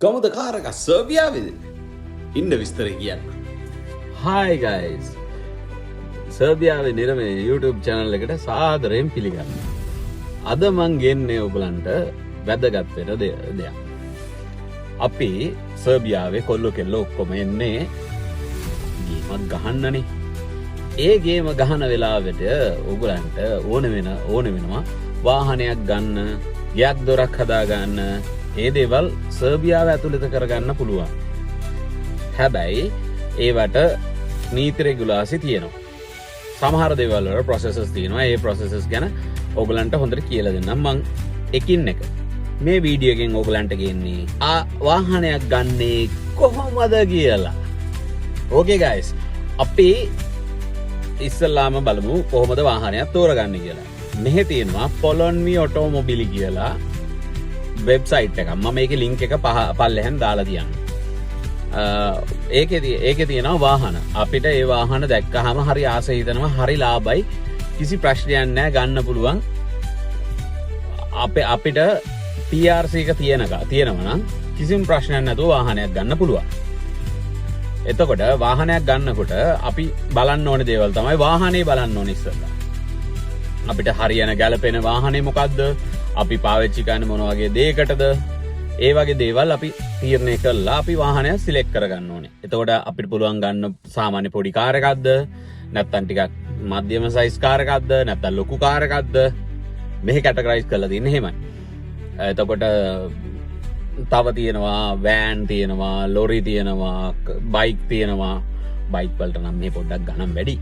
කොහොමද කාර් එක සර්බියාවේද? ඉන්න විස්තර කියන්න. Hi guys. සර්බියාවේ නිරමේ YouTube channel එකට සාදරයෙන් පිළිගන්නවා. අද මං ගෙන්නේ ඔයගලන්ට වැදගත් වෙන දෙයක්. අපි සර්බියාවේ කොල්ලෝ කෙල්ලෝ ඔක්කොම එන්නේ ගේමක් ගහන්නනේ. ඒ ගේම ගහන වෙලාවට ඔයගලන්ට ඕන වෙනවා වාහනයක් ගන්න, ගයක් දොරක් හදා ගන්න, ඒ දේවල් සර්බියාව ඇතුළත කරගන්න පුළුවන්. හැබැයි ඒවට නීති රෙගුලාසි තියෙනවා. සමහර දේවල් වල ප්‍රොසෙසස් තියෙනවා. ඒ ප්‍රොසෙසස් ගැන ඔයගලන්ට හොඳට කියලා දෙන්නම් මං එකින් එක. මේ වීඩියෝ එකෙන් ඔයගලන්ට ගෙන්නේ වාහනයක් ගන්නේ කොහොමද කියලා. ඕකේ ගයිස්. අපි ඉස්සල්ලාම බලමු කොහොමද වාහනයක් තෝරගන්නේ කියලා. මෙහෙ තියෙනවා පොලොන්මි ඔටෝමොබිලි කියලා වෙබ්සයිට් එකක්. මම මේකේ ලින්ක් එක පල්ලෙහෙන් දාලා තියන්න. ඒකේ තියෙනවා වාහන. අපිට ඒ වාහන දැක්කහම හරි ආස හිතෙනවා, හරි ලාභයි, කිසි ප්‍රශ්නයක් නැහැ, ගන්න පුළුවන්. අපිට PRC එක තියෙනවා නම් කිසිම ප්‍රශ්නයක් නැතුව වාහනයක් ගන්න පුළුවන්. එතකොට වාහනයක් ගන්නකොට අපි බලන්න ඕනේ දේවල් තමයි වාහනේ බලන්න ඕනේ ඉස්සෙල්ලා. අපිට හරියන ගැලපෙන වාහනේ මොකද්ද? අපි පාවිච්චි කරන්නේ මොන වගේ දෙයකටද? ඒ වගේ දේවල් අපි තීරණය කරලා අපි වාහනය සිලෙක්ට් කරගන්න ඕනේ. එතකොට අපිට පුළුවන් ගන්න සාමාන්‍ය පොඩි කාර් එකක්ද? නැත්නම් ටිකක් මධ්‍යම සයිස් කාර් එකක්ද? නැත්නම් ලොකු කාර් එකක්ද? මෙහි කැටගරයිස් කරලා තියෙන්නේ එහෙමයි. එතකොට තව තියෙනවා වෑන් තියෙනවා, ලොරි තියෙනවා, බයික් තියෙනවා. බයික් වලට නම් මේ පොඩ්ඩක් ගණන් වැඩි.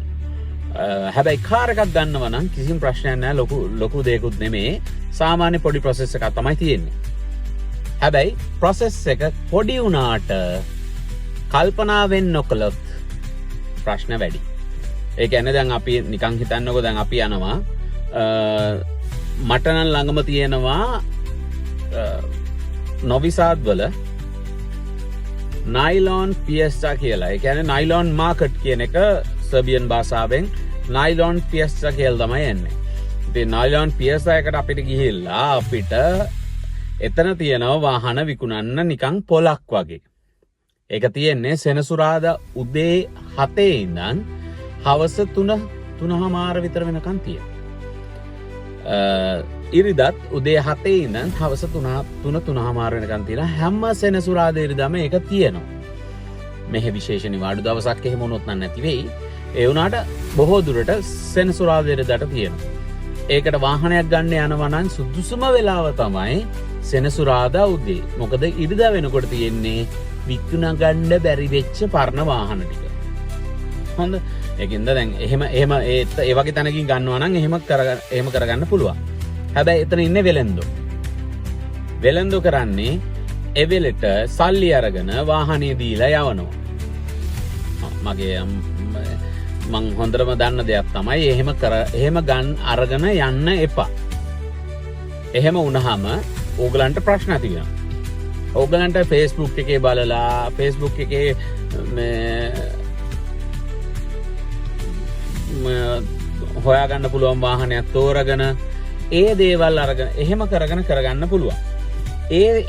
හැබැයි කාර් එකක් ගන්නවා නම් කිසිම ප්‍රශ්නයක් නැහැ. ලොකු දෙයක්ුත් නෙමෙයි. සාමාන්‍ය පොඩි ප්‍රොසෙස් එකක් තමයි තියෙන්නේ. හැබැයි ප්‍රොසෙස් එක පොඩි වුණාට කල්පනාවෙන් නොකළොත් ප්‍රශ්න වැඩි. ඒ කියන්නේ දැන් අපි නිකන් හිතන්නකෝ, දැන් අපි යනවා මට නම් ළඟම තියෙනවා නොවිසාද් වල නයිලොන් ෆියස්ටා කියලා. ඒ කියන්නේ නයිලොන් මාකට් කියන එක සර්බියන් භාෂාවෙන් නයිලොන් ෆියස්ටා කියලා තමයි එන්නේ. ඉතින් නයිලොන් ෆියස්ටා එකට අපිට ගිහිල්ලා අපිට එතන තියෙනවා වාහන විකුණන්න නිකන් පොලක් වගේ. ඒක තියෙන්නේ සෙනසුරාදා උදේ 7 ඉඳන් හවස 3:00 විතර වෙනකන් තියෙනවා. ඉරිදත් උදේ 7 ඉඳන් හවස 3:00 වෙනකන් තියෙනවා. හැම සෙනසුරාදා ඉරිදාම ඒක තියෙනවා. මෙහි විශේෂ නිවාඩු දවසක් එහෙම වුණොත් නැති වෙයි. ඒ වුණාට බොහෝ දුරට සෙනසුරාදා ඉරිදාට තියෙනවා. ඒකට වාහනයක් ගන්න යනවා නම් සුදුසුම වෙලාව තමයි සෙනසුරාදා උදේ. මොකද ඉරිදා වෙනකොට තියෙන්නේ විකුණ ගන්න බැරි වෙච්ච පරණ වාහන ටික. හොඳ. ඒකින්ද දැන් එහෙම ඒ වගේ තැනකින් ගන්නවා නම් එහෙම කරගන්න පුළුවන්. හැබැයි එතන ඉන්නේ වෙලෙන්දෝ. වෙලෙන්දෝ කරන්නේ එවෙලට සල්ලි අරගෙන වාහනේ දීලා යවනවා. මං හොඳටම දන්න දෙයක් තමයි එහෙම ගන්න අරගෙන යන්න එපා. එහෙම වුණාම ඕගලන්ට ප්‍රශ්න ඇති වෙනවා. ඕගලන්ට Facebook එකේ බලලා Facebook එකේ හොයාගන්න පුළුවන් වාහනයක් තෝරගෙන ඒ දේවල් අරගෙන එහෙම කරගන්න පුළුවන්.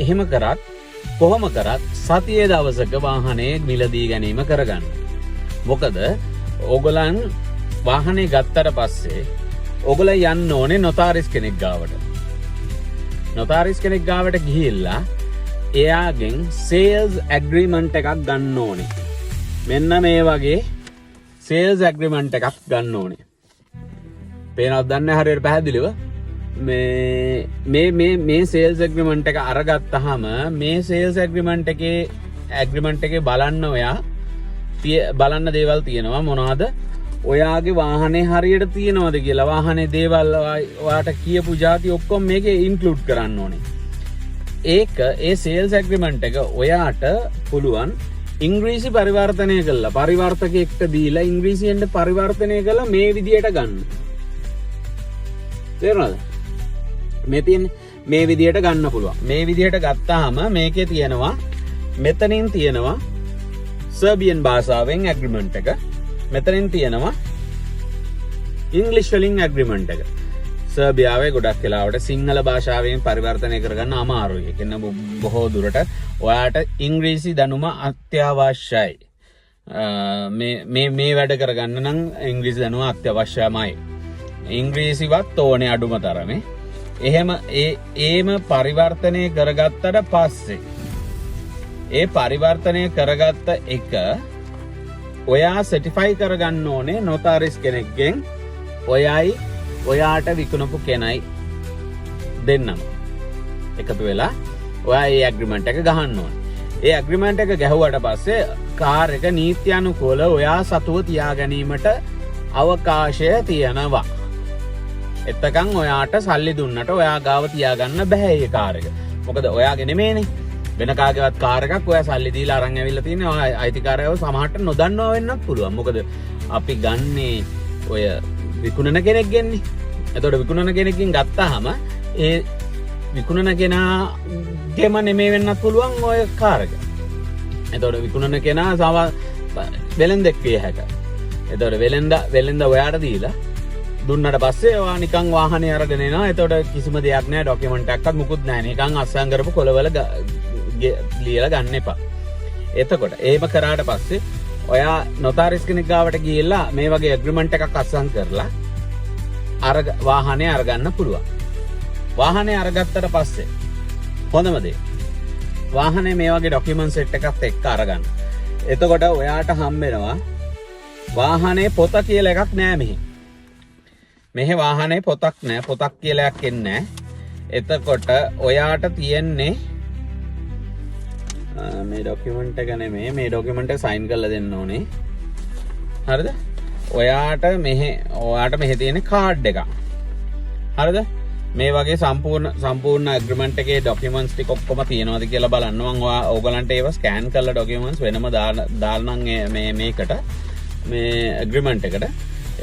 එහෙම කරත් කොහොම කරත් සතියේ දවසක වාහනේ මිලදී ගැනීම කරගන්න. මොකද ඕගලන් වාහනේ ගත්තට පස්සේ ඕගලන් යන්න ඕනේ නොතාරිස් කෙනෙක් ගාවට. නොතාරිස් කෙනෙක් ගාවට ගිහිල්ලා එයාගෙන් සේල්ස් ඇග්‍රීමන්ට් එකක් ගන්න ඕනේ. මෙන්න මේ වගේ සේල්ස් ඇග්‍රීමන්ට් එකක් ගන්න ඕනේ. පේනවද දන්නේ හරියට පැහැදිලිව? මේ සේල්ස් ඇග්‍රීමන්ට් එක අරගත්තාම මේ සේල්ස් ඇග්‍රීමන්ට් එකේ බලන්න ඔයා බලන්න දේවල් තියෙනවා. මොනවද? ඔයාගේ වාහනේ හරියට තියෙනවද කියලා, වාහනේ දේවල් ඔයාට කියපු જાති ඔක්කොම මේකේ ඉන්ක්ලූඩ් කරන්න ඕනේ. ඒ සේල්ස් ඇග්‍රීමන්ට් එක ඔයාට පුළුවන් ඉංග්‍රීසි පරිවර්තනය කළා, පරිවර්තකයෙක්ට දීලා ඉංග්‍රීසියෙන්ට පරිවර්තනය කළා මේ විදියට ගන්න. තේරුණාද? මේ විදියට ගන්න පුළුවන්. මේ විදියට ගත්තාම මේකේ තියෙනවා, මෙතනින් තියෙනවා සර්බියන් භාෂාවෙන් ඇග්‍රීමන්ට් එක. මෙතනින් තියෙනවා ඉංග්ලිෂ් වලින් ඇග්‍රීමන්ට් එක. සර්බියාවේ ගොඩක් වෙලාවට සිංහල භාෂාවෙන් පරිවර්තනය කරගන්න අමාරුයි. ඒ කියන්නේ බොහෝ දුරට ඔයාට ඉංග්‍රීසි දැනුම අත්‍යවශ්‍යයි. මේ වැඩ කරගන්න නම් ඉංග්‍රීසි දැනුම අත්‍යවශ්‍යමයි. ඉංග්‍රීසිවත් ඕනේ අඩුම තරමේ. එහෙම ඒම පරිවර්තනය කරගත්තට පස්සේ ඒ පරිවර්තනය කරගත්ත එක ඔයා සර්ටිෆයි කරගන්න ඕනේ නොතාරිස් කෙනෙක්ගෙන් ඔයාට විකුණපු කෙනයි දෙන්නම එකතු වෙලා ඔයා ඒ ඇග්‍රිමන්ට් එක ගහන්න ඕනේ. ඒ ඇග්‍රිමන්ට් එක ගැහුවට පස්සේ කාර් එක නීත්‍යානුකූල ඔයා සතුව තියා ගැනීමට අවකාශය තියෙනවා. එතකන් ඔයාට සල්ලි දුන්නට ඔයා ගාව තියාගන්න බෑ ඒ කාර් එක. මොකද ඔයාගේ නෙමෙයිනේ. වෙන කාගේවත් කාර් එකක් ඔයා සල්ලි දීලා අරන් ඇවිල්ලා තියෙනවා. ඔය අයිතිකාරයව සමහරට නොදන්නවා වෙන්නත් පුළුවන්. මොකද අපි ගන්නේ ඔය විකුණන කෙනෙක්ගෙන්නේ. එතකොට විකුණන කෙනෙක්ගෙන් ගත්තාම ඒ විකුණන කෙනාගේම නෙමෙයි වෙන්නත් පුළුවන් ඔය කාර් එක. එතකොට විකුණන කෙනා වෙලෙන්දෙක් විය හැකියි. එතකොට වෙලෙන්ද ඔයාට දීලා දුන්නට පස්සේ ඔයා නිකන් වාහනේ අරගෙන එනවා. එතකොට කිසිම දෙයක් නැහැ, ડોකියුමන්ට් එකක්වත් මුකුත් නැහැ. නිකන් අස්සම් කරපු කොළවල ලියලා ගන්න එපා. එතකොට එහෙම කරාට පස්සේ ඔයා නොතාරිස් කෙනෙක් ගාවට ගිහිල්ලා මේ වගේ ඇග්‍රීමන්ට් එකක් අස්සම් කරලා වාහනේ අරගන්න පුළුවන්. වාහනේ අරගත්තට පස්සේ හොඳම දේ වාහනේ මේ වගේ ડોකියුමන්ට් සෙට් එකත් එක්ක අරගන්න. එතකොට ඔයාට හම්බ වෙනවා වාහනේ පොත කියලා එකක් නෑ මෙහි. මෙහි වාහනේ පොතක් නෑ. පොතක් කියලා එකක් එන්නේ නෑ. එතකොට ඔයාට තියෙන්නේ මේ ડોකියුමන්ට් එක නෙමෙයි, මේ ડોකියුමන්ට් එක සයින් කරලා දෙන්න ඕනේ. හරිද? ඔයාට මෙහි තියෙන කාඩ් එකක්. හරිද? මේ වගේ සම්පූර්ණ ඇග්‍රීමන්ට් එකේ ડોකියුමන්ට්ස් ටික ඔක්කොම තියෙනවද කියලා බලන්න. මම ඕගලන්ට ඒව ස්කෑන් කරලා ડોකියුමන්ට්ස් වෙනම දාන්නම් මේකට මේ ඇග්‍රීමන්ට් එකට.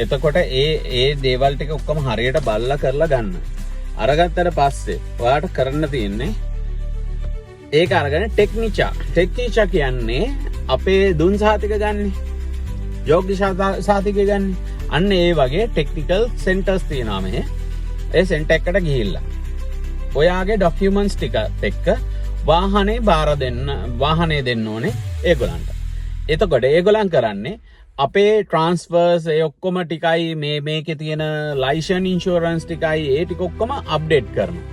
එතකොට ඒ දේවල් ටික ඔක්කොම හරියට බලලා කරලා ගන්න. අරගත්තට පස්සේ ඔයාට කරන්න තියෙන්නේ ඒක අරගෙන ටෙක්නිචා කියන්නේ අපේ දුන් සාතික ගන්න, යෝග්‍ය සාතික ගන්න. අන්න ඒ වගේ ටෙක්නිකල් සෙන්ටර්ස් තියෙනවා මෙහෙ. ඒ සෙන්ටර් එකට ගිහිල්ලා ඔයාගේ ડોකියුමන්ට්ස් ටික එක්ක වාහනේ දෙන්න ඕනේ ඒගොල්ලන්ට. එතකොට ඒගොල්ලන් කරන්නේ අපේ ට්‍රාන්ස්ෆර්ස් ඒ ඔක්කොම ටිකයි මේකේ තියෙන ලයිසන් ඉන්ෂුරන්ස් ටිකයි ඒ ටික ඔක්කොම අප්ඩේට් කරනවා.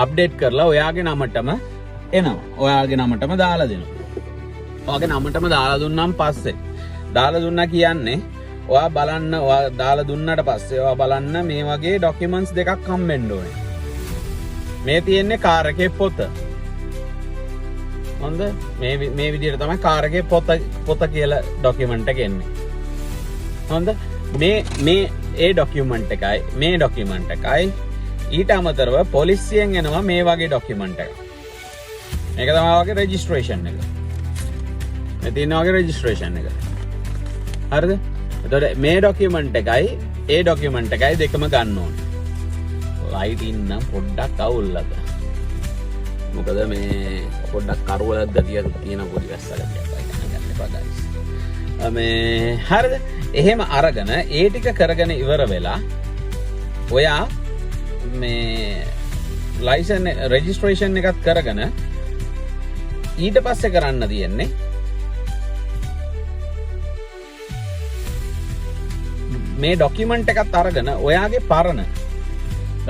අප්ඩේට් කරලා ඔයාගේ නමටම එනවා. ඔයාගේ නමටම දාලා දෙනවා. ඔයාගේ නමටම දාලා දුන්නාම පස්සේ දාලා දුන්නා කියන්නේ ඔයා බලන්න, ඔයා දාලා දුන්නට පස්සේ ඔයා බලන්න මේ වගේ ડોකියුමන්ට්ස් දෙකක් හම්බෙන්න ඕනේ. මේ තියෙන්නේ කාර් එකේ පොත. හොඳ මේ විදිහට තමයි කාර් එකේ පොත කියලා ડોකියුමන්ට් එක එන්නේ. හොඳ මේ ડોකියුමන්ට් එකයි මේ ડોකියුමන්ට් එකයි ඊට අමතරව පොලිසියෙන් එනවා මේ වගේ ડોකියුමන්ට් එකක්. මේක තමයි වගේ රෙජිස්ට්‍රේෂන් එක. මේ තියෙන වගේ රෙජිස්ට්‍රේෂන් එක. හරිද? එතකොට මේ ડોකියුමන්ට් එකයි ඒ ડોකියුමන්ට් එකයි දෙකම ගන්න ඕනේ. ලයිට් ඉන්න පොඩ්ඩක් අවුල්ලද. මොකද මේ පොඩ්ඩක් කරවලක් ගතියක් තියෙන පොඩි වැස්සකට ගන්න එපා ගයිස්. මේ හරිද? එහෙම අරගෙන ඒ ටික කරගෙන ඉවර වෙලා ඔයා මේ ලයිසන් රෙජිස්ට්‍රේෂන් එකත් කරගෙන ඊට පස්සේ කරන්න තියෙන්නේ මේ ડોකියුමන්ට් එකත් අරගෙන ඔයාගේ පරණ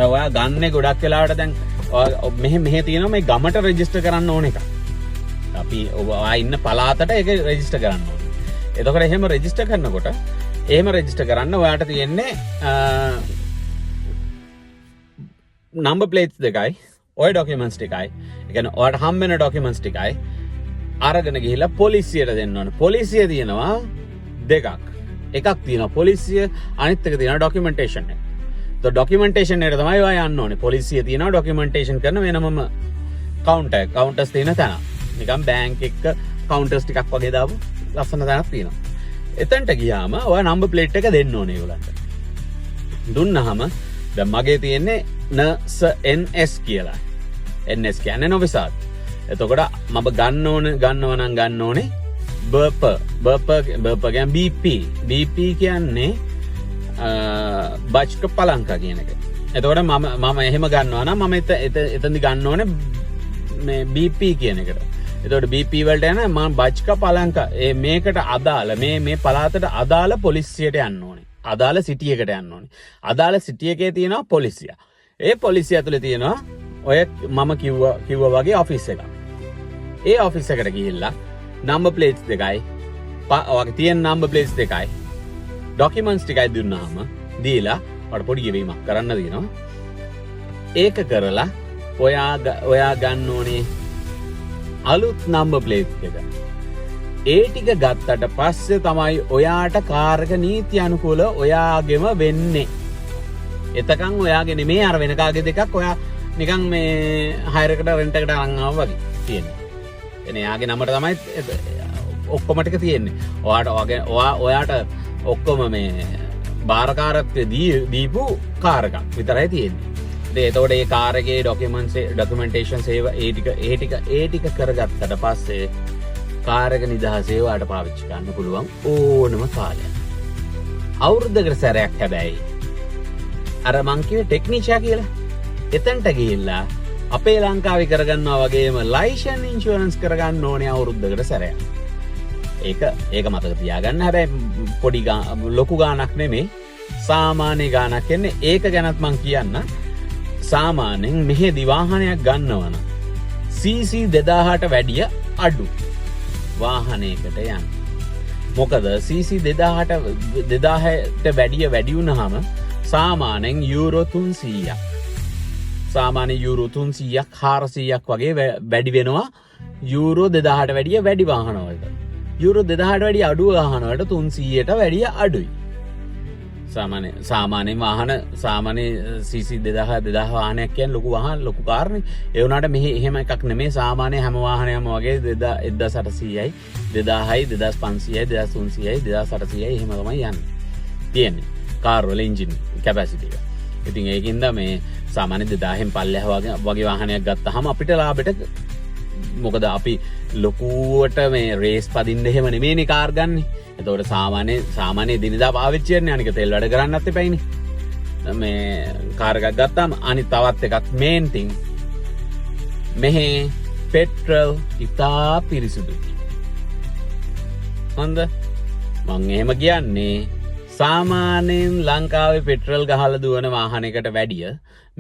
ඔයා ගන්නේ ගොඩක් වෙලාවට දැන් මෙහෙ තියෙනවා මේ ගමට රෙජිස්ටර් කරන්න ඕන එක. අපි ඔයා ඉන්න පළාතට ඒක රෙජිස්ටර් කරන්න ඕනේ. එතකොට එහෙම රෙජිස්ටර් කරනකොට එහෙම රෙජිස්ටර් කරන්න ඔයාට තියෙන්නේ නම්බර් ප්ලේට්ස් දෙකයි, ඔය ડોකියුමන්ට්ස් ටිකයි. ඒ කියන්නේ ඔයාට හම්බ වෙන ડોකියුමන්ට්ස් ටිකයි අරගෙන ගිහිල්ලා පොලිසියට දෙන්න ඕනේ. පොලිසිය තියෙනවා දෙකක්. එකක් තියෙනවා පොලිසිය, අනිත් එක තියෙනවා ડોකියුමන්ටේෂන් එක. ડોකියුමන්ටේෂන් එකට තමයි ඔයා යන්න ඕනේ. පොලිසිය තියෙනවා ડોකියුමන්ටේෂන් කරන වෙනමම කවුන්ටර්ස් තියෙන තැන. නිකන් බැංක් එක කවුන්ටර්ස් ටිකක් වගේ දාපු ලස්සන තැනක් තියෙනවා. එතනට ගියාම ඔයා නම්බර් ප්ලේට් එක දෙන්න ඕනේ ඒගොල්ලන්ට. දුන්නාම දැන් මගේ තියෙන්නේ NS කියලා. NS කියන්නේ නොවිසාත්. එතකොට මම ගන්න ඕනේ බර්ප කියන්නේ BP කියන්නේ බච්ක පලංකා කියන එක. එතකොට මම එහෙම ගන්නවා නම් මම එතනදි ගන්න ඕනේ මේ BP කියන එකට. එතකොට BP වලට යන මම බච්ක පලංක මේකට අදාළ මේ පළාතට අදාළ පොලිසියට යන්න ඕනේ. අදාළ සිටි එකට යන්න ඕනේ. අදාළ සිටි එකේ තියෙනවා පොලිසිය. ඒ පොලිසිය ඇතුලේ තියෙනවා ඔය මම කිව්වා වගේ ඔෆිස් එකක්. ඒ ඔෆිස් එකට ගිහිල්ලා නම්බර් ප්ලේට්ස් දෙකයි ඔයගේ තියෙන නම්බර් ප්ලේට්ස් දෙකයි ඩොකියුමන්ට්ස් ටිකයි දුන්නාම දීලා ඔයාලට පොඩි ගෙවීමක් කරන්න දෙනවා. ඒක කරලා ඔයා ගන්න ඕනේ අලුත් නම්බර් ප්ලේට්ස් එක. ඒ ටික ගත්තට පස්සේ තමයි ඔයාට කාර් එක නීති අනුකූල ඔයාගෙම වෙන්නේ. එතකන් ඔයාගේ නෙමේ අර වෙන කාගේ දෙකක් ඔයා නිකන් මේ හයර් එකට රෙන්ට් එකට අරන් ආවා වගේ තියෙන්නේ. එනේ යාගේ නමට තමයි ඔක්කොම ටික තියෙන්නේ. ඔයාට ඔක්කොම මේ බාරකාරත්වය දීපු කාර් එකක් විතරයි තියෙන්නේ. එතකොට ඒ කාර් එකේ ඩොකියුමන්ටේෂන් සේව ඒ ටික කරගත්තට පස්සේ කාර් එක නිදහසේ ඔයාලට පාවිච්චි කරන්න පුළුවන් ඕනම කාලයක්. අවුරුද්දකට සැරයක් හැබැයි. අර මං කිව්වේ ටෙක්නීෂියා කියලා. එතනට ගිහිල්ලා අපේ ලංකාවේ කරගන්නවා වගේම ලයිසන් ඉන්ෂුරන්ස් කරගන්න ඕනේ අවුරුද්දකට සැරයක්. ඒක මතක තියාගන්න. හැබැයි පොඩි ලොකු ගාණක් නෙමෙයි. සාමාන්‍ය ගාණක් එන්නේ. ඒක ගැනත් මං කියන්න. සාමාන්‍යයෙන් මෙහෙදි වාහනයක් ගන්නවනම් CC 2000ට වැඩිය අඩු වාහනයකට යන්න. මොකද CC 2000ට වැඩිය වැඩි වුණාම සාමාන්‍යයෙන් යූරෝ 300ක් සාමාන්‍ය යූරෝ 300ක් 400ක් වගේ වැඩි වෙනවා යූරෝ 2000ට වැඩිය වැඩි වාහන වලට. යූරෝ 2000ට වැඩිය අඩු වාහන වලට 300ට වැඩිය අඩුයි. සාමාන්‍ය වාහන සාමාන්‍ය CC 2000 වාහනයක් කියන්නේ ලොකු කාර්නේ. ඒ වුණාට මෙහි එහෙම එකක් නෙමෙයි. සාමාන්‍ය හැම වාහනයක්ම වගේ 1800යි 2000යි 2500යි 2300යි 2800යි එහෙම තමයි යන්නේ. තියෙන්නේ. කාර් වල එන්ජින් කැපැසිටි එක. ඉතින් ඒකින්ද මේ සාමාන්‍ය 2000න් පල්ලෙහා වගේ වාහනයක් ගත්තාම අපිට ලාභෙට මොකද අපි ලොකුවට මේ රේස් පදින්න එහෙම නෙමෙයිනේ කාර් ගන්නෙ. එතකොට සාමාන්‍ය දිනදා පාවිච්චි කරන්නේ අනික තෙල් වැඩ කරන්නත් එපයිනේ. මේ කාර් එකක් ගත්තාම අනිත් තවත් එකක් මේන් තින් මෙහි පෙට්‍රල් ඉතා පිරිසුදුයි. හොඳ මං එහෙම කියන්නේ සාමාන්‍යයෙන් ලංකාවේ පෙට්‍රල් ගහලා දුවන වාහනයකට වැඩිය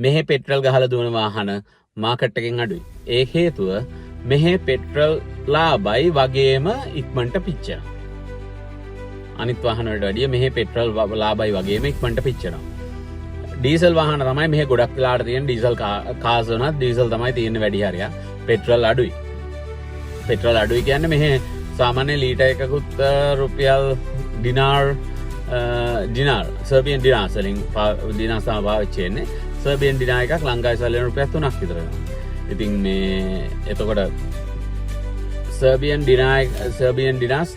මෙහි පෙට්‍රල් ගහලා දුවන වාහන මාකට් එකෙන් අඩුයි. ඒ හේතුව මෙහි පෙට්‍රල් ලාභයි වගේම ඉක්මනට පිච්චෙනවා. අනිත් වාහන වලට වැඩිය මෙහි පෙට්‍රල් ලාභයි වගේම ඉක්මනට පිච්චෙනවා. ඩීසල් වාහන තමයි මෙහි ගොඩක් වෙලාට තියෙන ඩීසල් කාර්ස් වුණත් ඩීසල් තමයි තියෙන්නේ වැඩි හරියක්. පෙට්‍රල් අඩුයි. පෙට්‍රල් අඩුයි කියන්නේ මෙහි සාමාන්‍ය ලීටර් එකකුත් රුපියල් දිනාර් සර්බියන් දිනාර් වලින් දිනාර් තමයි පාවිච්චි වෙන්නේ. සර්බියන් දිනාර් එකක් ලංකාවේ සල්ලි රුපියල් 3ක් විතර වෙනවා. ඉතින් මේ එතකොට සර්බියන් දිනාර්ස්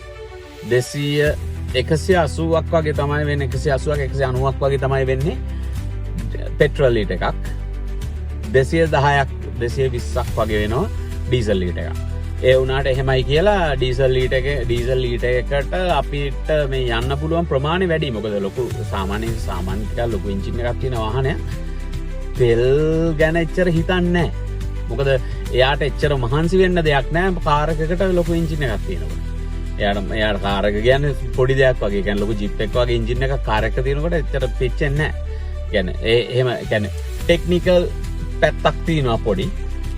180ක් වගේ තමයි වෙන්නේ. 180ක් 190ක් වගේ තමයි වෙන්නේ පෙට්‍රල් ලීටර් එකක්. 210ක් 220ක් වගේ වෙනවා ඩීසල් ලීටර් එකක්. ඒ වුණාට එහෙමයි කියලා ඩීසල් ලීටර් එකට අපිට මේ යන්න පුළුවන් ප්‍රමාණය වැඩි. මොකද ලොකු සාමාන්‍ය ටිකක් ලොකු එන්ජින් එකක් තියෙන වාහනයක් තෙල් ගැන එච්චර හිතන්නේ නැහැ. මොකද එයාට එච්චර මහන්සි වෙන්න දෙයක් නැහැ කාර් එකකට ලොකු එන්ජින් එකක් තියෙනකොට. එයාට කාර් එක කියන්නේ පොඩි දෙයක් වගේ. කියන්නේ ලොකු ජීප් එකක් වගේ එන්ජින් එකක් කාර් එකක තියෙනකොට එච්චර පිච්චෙන්නේ නැහැ. කියන්නේ එහෙම කියන්නේ ටෙක්නිකල් පැත්තක් තියෙනවා පොඩි.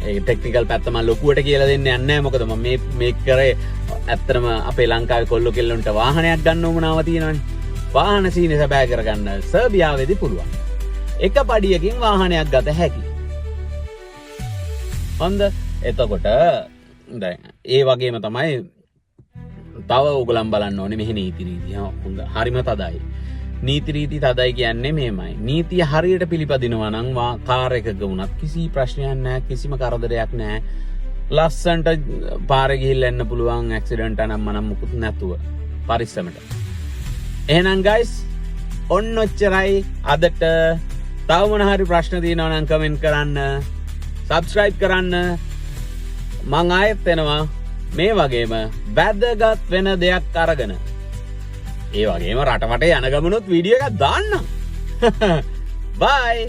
ඒ ටෙක්නිකල් පැත්ත මම ලොකුවට කියලා දෙන්නේ නැහැ. මොකද මම මේ කරේ ඇත්තටම අපේ ලංකාවේ කොල්ලෝ කෙල්ලොන්ට වාහනයක් ගන්න උවමනාව තියෙනවානේ. වාහන සීනේ සැබෑ කරගන්න සර්බියාවේදී පුළුවන්. එක පඩියකින් වාහනයක් ගත හැකියි. හොඳ එතකොට දැන් ඒ වගේම තමයි තව ඕගලන් බලන්න ඕනේ මෙහි නීති රීති. හොඳ හරිම තදයි. නීති රීති තදයි කියන්නේ මෙහෙමයි. නීතිය හරියට පිළිපදිනවා නම් කාර් එකක වුණත් කිසි ප්‍රශ්නයක් නැහැ, කිසිම කරදරයක් නැහැ. ලස්සන්ට පාරේ ගිහිල්ලා එන්න පුළුවන් ඇක්සිඩන්ට් අනම්ම නම් මුකුත් නැතුව පරිස්සමට. එහෙනම් guys ඔන්න ඔච්චරයි අදට. තව මොන හරි ප්‍රශ්න තියෙනවා නම් කමෙන්ට් කරන්න. සබ්ස්ක්‍රයිබ් කරන්න. මං ආයෙත් එනවා මේ වගේම වැදගත් වෙන දෙයක් අරගෙන. ඒ වගේම රට වටේ යන ගමනොත් වීඩියෝ එකක් දාන්නම්. බයි.